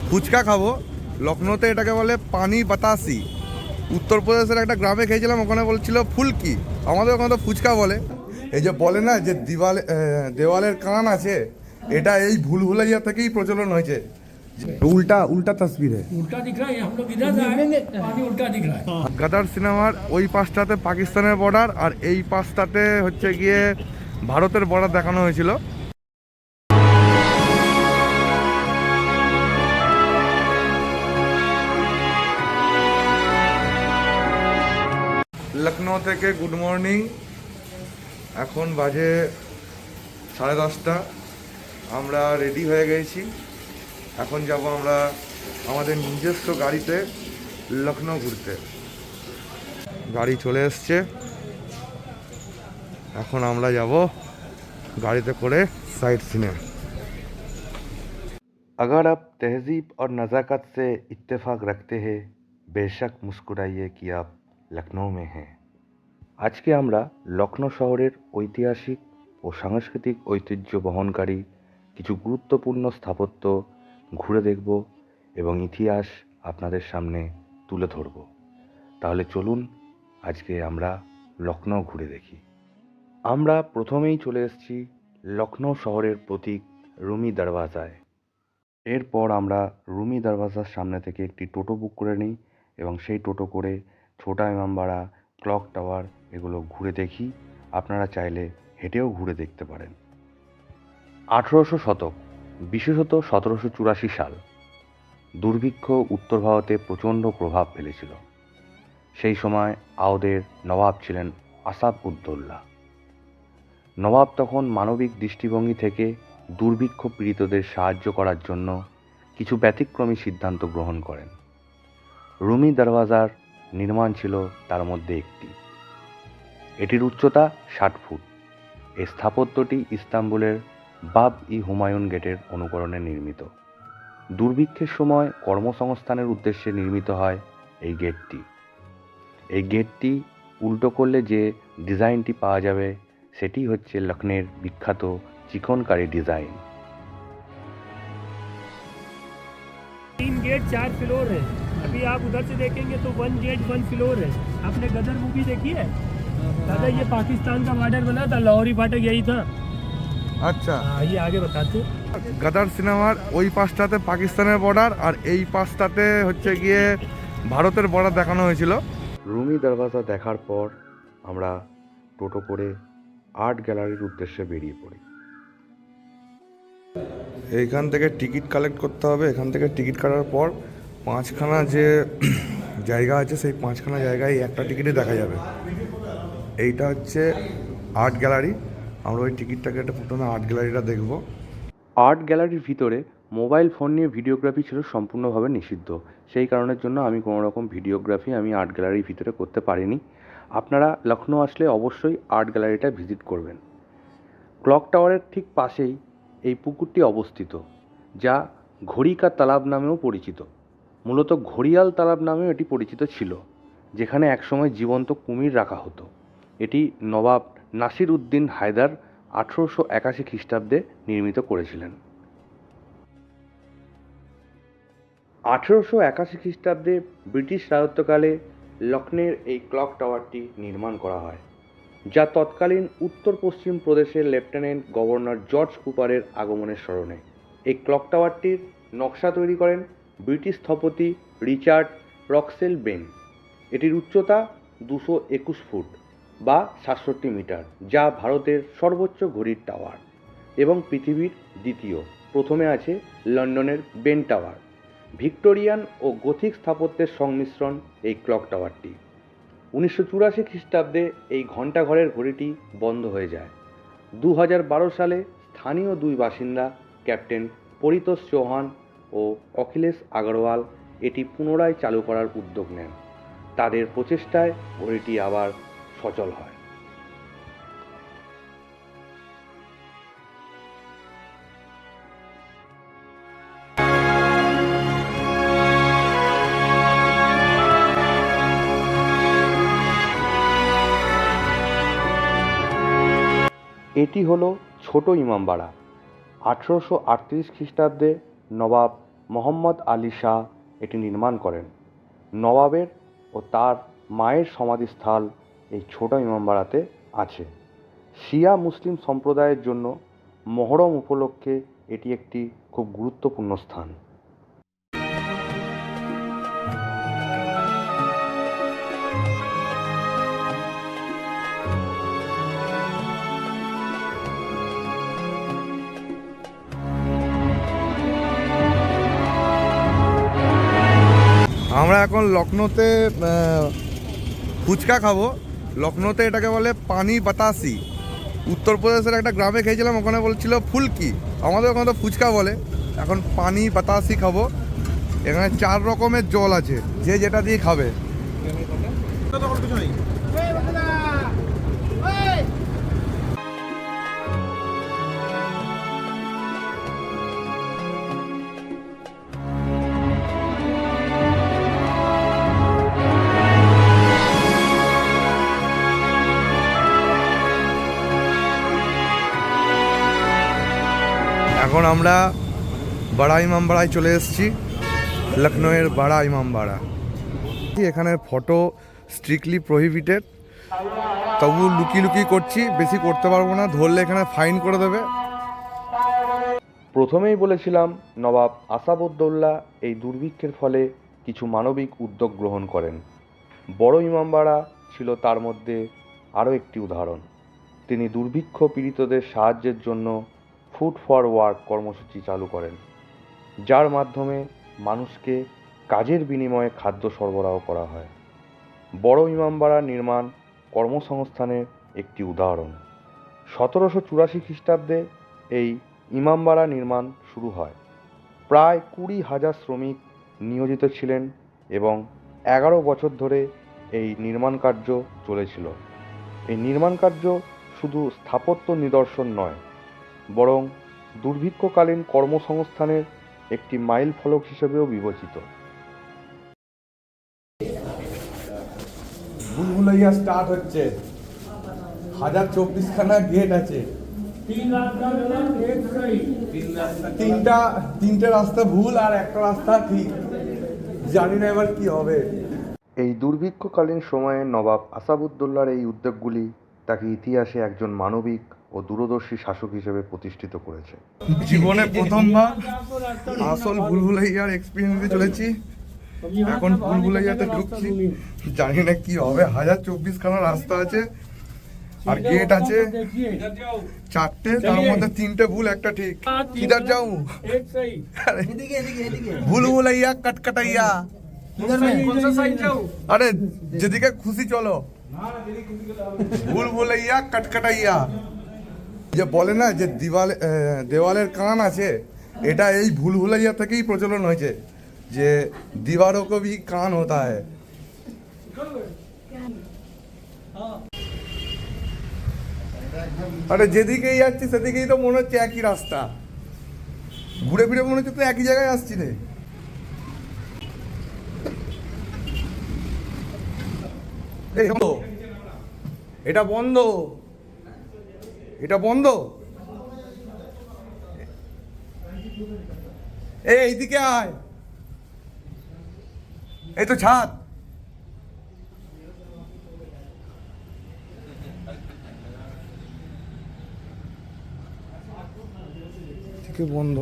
ফুচকা খাবো। লখনৌতে এটাকে বলে পানি বাতাসি। উত্তরপ্রদেশের একটা গ্রামে খেয়েছিলাম, ওখানে বলছিল ফুলকি। আমাদের ওখানে তো ফুচকা বলে। এই যে বলে না যে দেওয়ালের কান আছে, এটা এই ভুলভুলাইয়া থেকেই প্রচলন হয়েছে। উল্টা উল্টা তসবির उल्टा दिख रहा है, हम लोग इधर जाए पानी उल्टा दिख रहा है। গাদার সিনেমার ওই পাশটাতে পাকিস্তানের বর্ডার, আর এই পাশটাতে হচ্ছে গিয়ে ভারতের বর্ডার দেখানো হয়েছিল। লখনৌ থেকে গুড মর্নিং। এখন বাজে 10:30। আমরা রেডি হয়ে গেছি। এখন যাব আমরা আমাদের নিজস্ব গাড়িতে লখনৌ ঘুরতে। গাড়ি চলে এসছে, এখন আমরা যাব গাড়িতে করে সাইট সিনে। अगर आप तहजीब और नज़ाकत से इत्तेफाक रखते हैं, बेशक मुस्कुराइए कि आप लखनऊ में हैं। আজকে আমরা লখনৌ শহরের ঐতিহাসিক ও সাংস্কৃতিক ঐতিহ্য বহনকারী কিছু গুরুত্বপূর্ণ স্থাপত্য ঘুরে দেখব এবং ইতিহাস আপনাদের সামনে তুলে ধরব। তাহলে চলুন আজকে আমরা লখনৌ ঘুরে দেখি। আমরা প্রথমেই চলে এসেছি লখনৌ শহরের প্রতীক রুমি দরওয়াজায়। এরপর আমরা রুমি দরওয়াজার সামনে থেকে একটি টোটো বুক করে নিই এবং সেই টোটো করে ছোটা ইমামবাড়া, ক্লক টাওয়ার এগুলো ঘুরে দেখি। আপনারা চাইলে হেঁটেও ঘুরে দেখতে পারেন। 18শো শতক, বিশেষত 1784 সাল দুর্ভিক্ষ উত্তর ভারতে প্রচণ্ড প্রভাব ফেলেছিল। সেই সময় আওদের নবাব ছিলেন আসাদ উদ্দৌলা। নবাব তখন মানবিক দৃষ্টিভঙ্গি থেকে দুর্ভিক্ষ পীড়িতদের সাহায্য করার জন্য কিছু ব্যতিক্রমী সিদ্ধান্ত গ্রহণ করেন। রুমি দরওয়াজার নির্মাণ ছিল তার মধ্যে একটি। এটির উচ্চতা 60 ফুট। এই স্থাপত্যটি ইস্তাম্বুলের বাব-ই-হুমায়ুন গেটের অনুকরণে নির্মিত। দুর্ভিক্ষের সময় কর্মসংস্থানের উদ্দেশ্যে নির্মিত হয় এই গেটটি। এই গেটটি উল্টো করলে যে ডিজাইনটি পাওয়া যাবে সেটি হচ্ছে লখনৌর বিখ্যাত চিকনকারি ডিজাইন। 3 गेट 4 फ्लोर है। अभी आप उधर से देखेंगे तो 1 गेट 1 फ्लोर है। आपने गदर मूवी देखी है? दादा ये पाकिस्तान का बॉर्डर बना था, लाहौरी फाटक यही था। আচ্ছা, ये आगे बताते। গাদার সিনেমার ওই পাশটাতে পাকিস্তানের বর্ডার, আর এই পাশটাতে হচ্ছে গিয়ে ভারতের বর্ডার দেখানো হয়েছিল। রুমি দরওয়াজা দেখার পর আমরা টোটো করে আর্ট গ্যালারির উদ্দেশ্যে বেরিয়ে পড়ি। এইখান থেকে টিকিট কালেক্ট করতে হবে। এখান থেকে টিকিট কাটার পর 5খানা যে জায়গা আছে, সেই 5খানা জায়গায় একটা টিকিটে দেখা যাবে। এইটা হচ্ছে আর্ট গ্যালারি। আমরা ওই টিকিটটা কেটে প্রথমে আর্ট গ্যালারিটা দেখব। আর্ট গ্যালারির ভিতরে মোবাইল ফোন নিয়ে ভিডিওগ্রাফি ছিল সম্পূর্ণভাবে নিষিদ্ধ। সেই কারণের জন্য আমি কোনো রকম ভিডিওগ্রাফি আর্ট গ্যালারির ভিতরে করতে পারিনি। আপনারা লখনৌ আসলে অবশ্যই আর্ট গ্যালারিটা ভিজিট করবেন। ক্লক টাওয়ারের ঠিক পাশেই এই পুকুরটি অবস্থিত, যা ঘড়ি কা তালাব নামেও পরিচিত। মূলত ঘড়িয়াল তালাব নামেও এটি পরিচিত ছিল, যেখানে একসময় জীবন্ত কুমির রাখা হতো। এটি নবাব নাসির উদ্দিন হায়দার 1881 খ্রিস্টাব্দে নির্মিত করেছিলেন। 1881 খ্রিস্টাব্দে ব্রিটিশ রাজত্বকালে লখনৌর এই ক্লক টাওয়ারটি নির্মাণ করা হয়, যা তৎকালীন উত্তর পশ্চিম প্রদেশের লেফটেন্যান্ট গভর্নর জর্জ কুপারের আগমনের স্মরণে। এই ক্লক টাওয়ারটির নকশা তৈরি করেন ব্রিটিশ স্থপতি রিচার্ড রক্সেল বেন। এটির উচ্চতা 221 ফুট বা 67 মিটার, যা ভারতের সর্বোচ্চ ঘড়ির টাওয়ার এবং পৃথিবীর দ্বিতীয়। প্রথমে আছে লন্ডনের বেন টাওয়ার। ভিক্টোরিয়ান ও গথিক স্থাপত্যের সংমিশ্রণ এই ক্লক টাওয়ারটি। 1984 খ্রিস্টাব্দে এই ঘণ্টাঘরের ঘড়িটি বন্ধ হয়ে যায়। 2012 সালে স্থানীয় 2 বাসিন্দা ক্যাপ্টেন পরিতোষ চৌহান ও অখিলেশ আগরওয়াল এটি পুনরায় চালু করার উদ্যোগ নেন। তাদের প্রচেষ্টায় ঘড়িটি আবার সচল হয়। এটি হলো ছোট ইমামবাড়া। 1838 খ্রিস্টাব্দে নবাব মোহাম্মদ আলী শাহ এটি নির্মাণ করেন। নবাবের ও তার মায়ের সমাধিস্থল এই ছোট ইমামবাড়াতে আছে। শিয়া মুসলিম সম্প্রদায়ের জন্য মহরম উপলক্ষে এটি একটি খুব গুরুত্বপূর্ণ স্থান। আমরা এখন লখনৌতে ফুচকা খাবো। লখনৌতে এটাকে বলে পানি বাতাসি। উত্তরপ্রদেশের একটা গ্রামে খেয়েছিলাম, ওখানে বলছিল ফুলকি, আমাদের ওখানে তো ফুচকা বলে। এখন পানি বাতাসি খাবো। এখানে 4 রকমের জল আছে, যে যেটা দিয়ে খাবে। এখন আমরা বড়া ইমামবাড়ায় চলে এসেছি, লখনৌয়ের বড়া ইমামবাড়া। এখানে ফটো স্ট্রিক্টলি প্রহিবিটেড, তবু লুকিয়ে লুকিয়ে করছি, বেশি করতে পারবো না, ধরলে এখানে ফাইন করে দেবে। প্রথমেই বলেছিলাম নবাব আসাদউদ্দৌলা এই দুর্ভিক্ষের ফলে কিছু মানবিক উদ্যোগ গ্রহণ করেন। বড় ইমামবাড়া ছিল তার মধ্যে আরও একটি উদাহরণ। তিনি দুর্ভিক্ষ পীড়িতদের সাহায্যের জন্য ফুড ফর ওয়ার্ক কর্মসূচি চালু করেন, যার মাধ্যমে মানুষকে কাজের বিনিময়ে খাদ্য সরবরাহ করা হয়। বড় ইমামবাড়া নির্মাণ কর্মসংস্থানের একটি উদাহরণ। 1784 খ্রিস্টাব্দে এই ইমামবাড়া নির্মাণ শুরু হয়। প্রায় 20,000 শ্রমিক নিয়োজিত ছিলেন এবং 11 বছর ধরে এই নির্মাণ কার্য চলেছিল। এই নির্মাণ কার্য শুধু স্থাপত্য নিদর্শন নয়, বরং দুর্ভিক্ষকালীন কর্মসংস্থানের একটি মাইল ফলক হিসেবেও বিবেচিত। ভুলভুলাইয়া স্টার্ট হচ্ছে। 1024 খানা গেট আছে। 3 रास्ता गलत, एक सही। তিনটে রাস্তা ভুল আর একটা রাস্তা ঠিক। জানি না এবার কি হবে। এই দুর্ভিক্ষকালীন সময়ে নবাব আসাদউদ্দৌলার এই উদ্যোগগুলি তাকে ইতিহাসে একজন মানবিক ও দূরদর্শী শাসক হিসেবে প্রতিষ্ঠিত করেছে। জীবনে প্রথমবার আসল ভুলভুলাইয়ার এক্সপিরিয়েন্স দিয়ে চলেছি। এখন ভুলভুলাইয়াতে ঢুকছি, জানি না কি হবে। 1024 খানা রাস্তা আছে আর গেট আছে 4টে, তার মধ্যে 3টে ভুল, একটা ঠিক। কিধার যাও? एक सही। ভুলভুলাইয়া কটকটাইয়া। कौन सा साइड जाऊं? আরে যেদিকে খুশি চলো। ভুলভুলাইয়া কটকটাইয়া। যে বলে না যে দেওয়ালের কান আছে, এটা এই ভুলভুলাইয়া থেকেই প্রচলন হয়েছে যে দीवारों को भी कान होता है। আরে যেদিকেই যাচ্ছি সেদিকেই তো মনে হচ্ছে একই রাস্তা, ঘুরে ফিরে মনে হচ্ছে তো একই জায়গায় আসছি রে। এই বন্ধ, এটা বন্ধ, এটা বন্ধ। এইদিকে আয়, এই তো ছাদ। থেকে বন্ধ,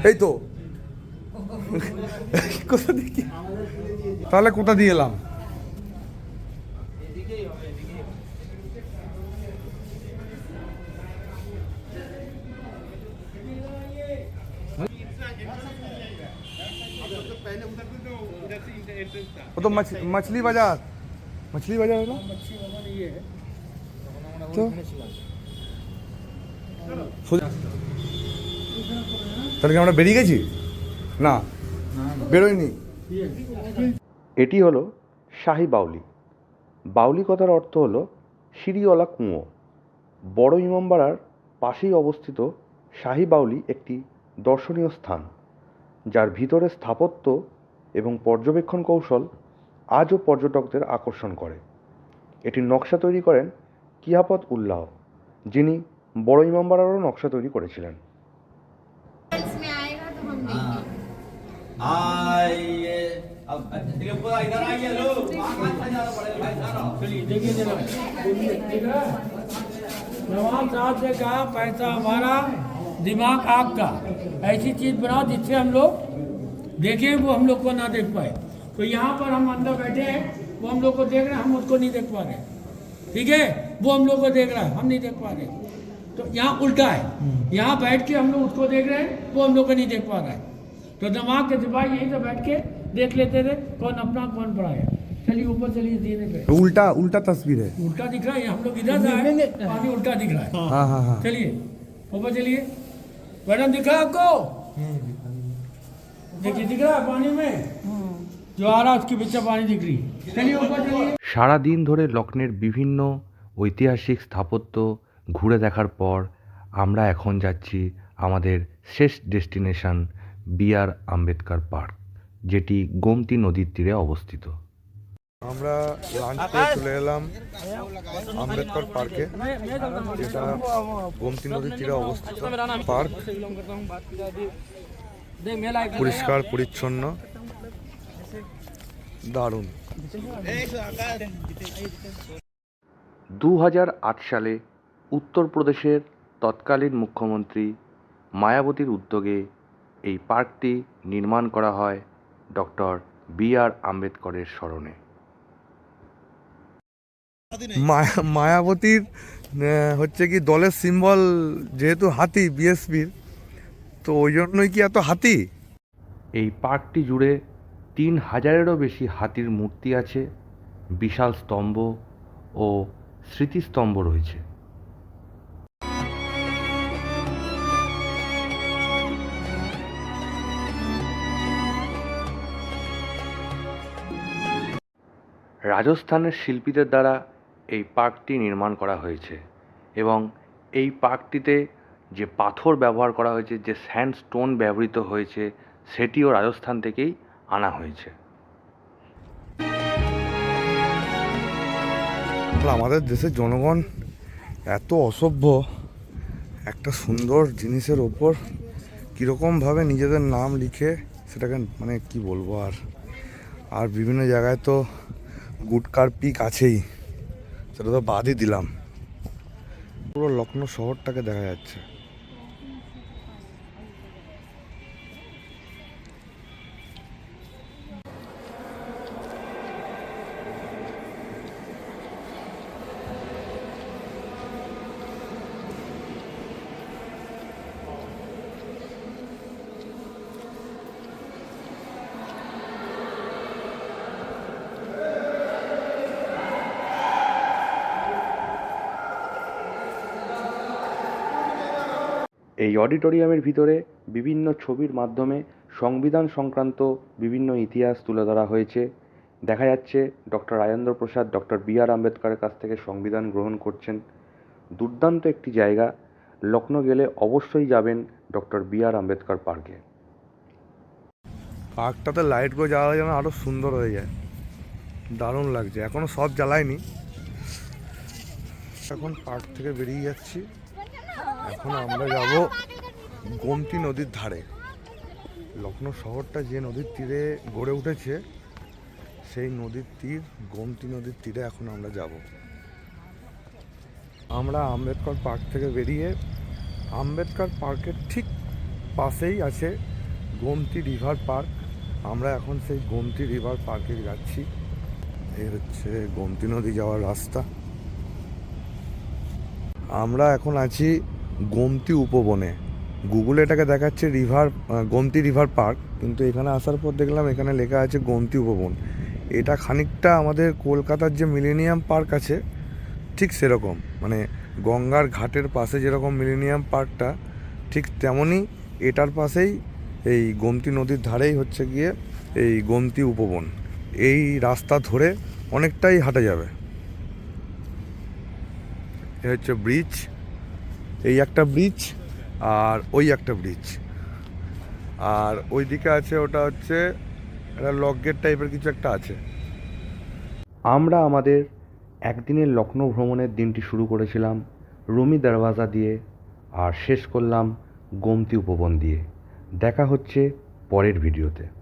এই তো। কোথা দেখি তাহলে, কোথা দিয়ে এলাম? वो तो मछली बाजार, मछली बाजार है ना। तो তাহলে কি আমরা বেরিয়ে গেছি? না, বেরোয়নি। এটি হলো শাহী বাউলি। বাউলি কথার অর্থ হলো সিঁড়িওয়ালা কুঁয়ো। বড় ইমামবাড়ার পাশেই অবস্থিত শাহী বাউলি একটি দর্শনীয় স্থান, যার ভিতরে স্থাপত্য এবং পর্যবেক্ষণ কৌশল আজও পর্যটকদের আকর্ষণ করে। এটির নকশা তৈরি করেন কিয়াপত উল্লাহ, যিনি বড় ইমামবাড়ারও নকশা তৈরি করেছিলেন। इसमें आएगा तो हम देंगे। आइए अब ये पूरा इधर आइए लोग जाना पड़ेगा भाई साहब। चलिए देखिए जरा ठीक है। नवाब साहब ने कहा पैसा हमारा दिमाग आपका, ऐसी चीज बनाओ जिससे हम लोग देखें वो हम लोग को ना देख पाए। तो यहाँ पर हम अंदर बैठे हैं, वो हम लोग को देख रहे हैं, हम उसको नहीं देख पा रहे। ठीक है, वो हम लोग को देख रहा है, हम नहीं देख पा रहे। तो यहाँ उल्टा है, यहाँ बैठ के हम लोग उसको देख रहे हैं, वो हम लोग को नहीं देख पा रहा है। तो दिमाग के सिपाही यहीं से बैठ के देख लेते थे कौन अपना कौन पड़ा है। चलिए ऊपर चलिए जीने पे। उल्टा उल्टा तस्वीर है। उल्टा दिख रहा है, हम लोग इधर से आए, पानी उल्टा दिख रहा है। हाँ हाँ हाँ। चलिए ऊपर चलिए। मैडम दिख रहा है आपको? देखिए दिख रहा है पानी में जो आ रहा है, उसके पीछे पानी दिख रही है। चलिए ऊपर चलिए। সারা দিন ধরে লক্ষ্ণের বিভিন্ন ঐতিহাসিক স্থাপত্য ঘুরে দেখার পর আমরা এখন যাচ্ছি আমাদের শেষ ডেস্টিনেশন বি.আর. আম্বেদকর পার্ক, যেটি গোমতী নদীর তীরে অবস্থিত। আমরা লাঞ্চ করে চলে এলাম আম্বেদকর পার্কে, যেটা গোমতী নদীর তীরে অবস্থিত পার্ক। পরিষ্কার পরিচ্ছন্ন, দারুণ। 2008 সালে উত্তরপ্রদেশের তৎকালীন মুখ্যমন্ত্রী মায়াবতীর উদ্যোগে এই পার্কটি নির্মাণ করা হয় ডক্টর বি.আর. আম্বেদকরের স্মরণে। মায়াবতীর হচ্ছে কি দলের সিম্বল, যেহেতু হাতি বিএসপির, তো ওই জন্যই কি এত হাতি। এই পার্কটি জুড়ে 3000-এরও বেশি হাতির মূর্তি আছে, বিশাল স্তম্ভ ও স্মৃতিস্তম্ভ রয়েছে। রাজস্থানের শিল্পীদের দ্বারা এই পার্কটি নির্মাণ করা হয়েছে এবং এই পার্কটিতে যে পাথর ব্যবহার করা হয়েছে, যে স্যান্ডস্টোন ব্যবহৃত হয়েছে, সেটিও রাজস্থান থেকেই আনা হয়েছে। আমাদের দেশের জনগণ এত অসভ্য, একটা সুন্দর জিনিসের ওপর কীরকমভাবে নিজেদের নাম লিখে সেটাকে মানে কি বলবো। আর বিভিন্ন জায়গায় তো গুটকার পিক আছেই, সেটা তো বাদই দিলাম। পুরো লখনৌ শহরটাকে দেখা যাচ্ছে। এই অডিটোরিয়ামের ভিতরে বিভিন্ন ছবির মাধ্যমে সংবিধান সংক্রান্ত বিভিন্ন ইতিহাস তুলে ধরা হয়েছে। দেখা যাচ্ছে doctor Rajendra Prasad doctor B.R.. আম্বেদকরের কাছ থেকে সংবিধান গ্রহণ করছেন। দুর্দান্ত একটি জায়গা, লখনৌ গেলে অবশ্যই যাবেন ডক্টর বি.আর. আম্বেদকর পার্কে। পার্কটাতে লাইটগুলো জ্বালা যেন আরও সুন্দর হয়ে যায়, দারুণ লাগছে। এখনও সব জ্বালায়নি। এখন পার্ক থেকে বেরিয়ে যাচ্ছি। এখন আমরা যাব গোমতী নদীর ধারে। লখনৌ শহরটা যে নদীর তীরে গড়ে উঠেছে, সেই নদীর তীর গোমতী নদীর তীরে এখন আমরা যাব। আমরা আম্বেদকর পার্ক থেকে বেরিয়ে আম্বেদকর পার্কের ঠিক পাশেই আছে গোমতী রিভার পার্ক। আমরা এখন সেই গোমতী রিভার পার্কে যাচ্ছি। এই হচ্ছে গোমতী নদী যাওয়ার রাস্তা। আমরা এখন আছি গোমতী উপবনে। গুগলে এটাকে দেখাচ্ছে গোমতী রিভার পার্ক, কিন্তু এখানে আসার পর দেখলাম এখানে লেখা আছে গোমতী উপবন। এটা খানিকটা আমাদের কলকাতার যে মিলেনিয়াম পার্ক আছে ঠিক সেরকম, মানে গঙ্গার ঘাটের পাশে যেরকম মিলেনিয়াম পার্কটা, ঠিক তেমনই এটার পাশেই এই গোমতী নদীর ধারেই হচ্ছে গিয়ে এই গোমতী উপবন। এই রাস্তা ধরে অনেকটাই হাঁটা যাবে। এ হচ্ছে ব্রিজ, এই একটা ব্রিজ আর ওই একটা ব্রিজ, আর ওই দিকে আছে ওটা হচ্ছে একটা লক গেট টাইপের কিছু একটা আছে। আমরা আমাদের একদিনের লখনৌ ভ্রমণের দিনটি শুরু করেছিলাম রুমি দরওয়াজা দিয়ে আর শেষ করলাম গোমতী উপবন দিয়ে। দেখা হচ্ছে পরের ভিডিওতে।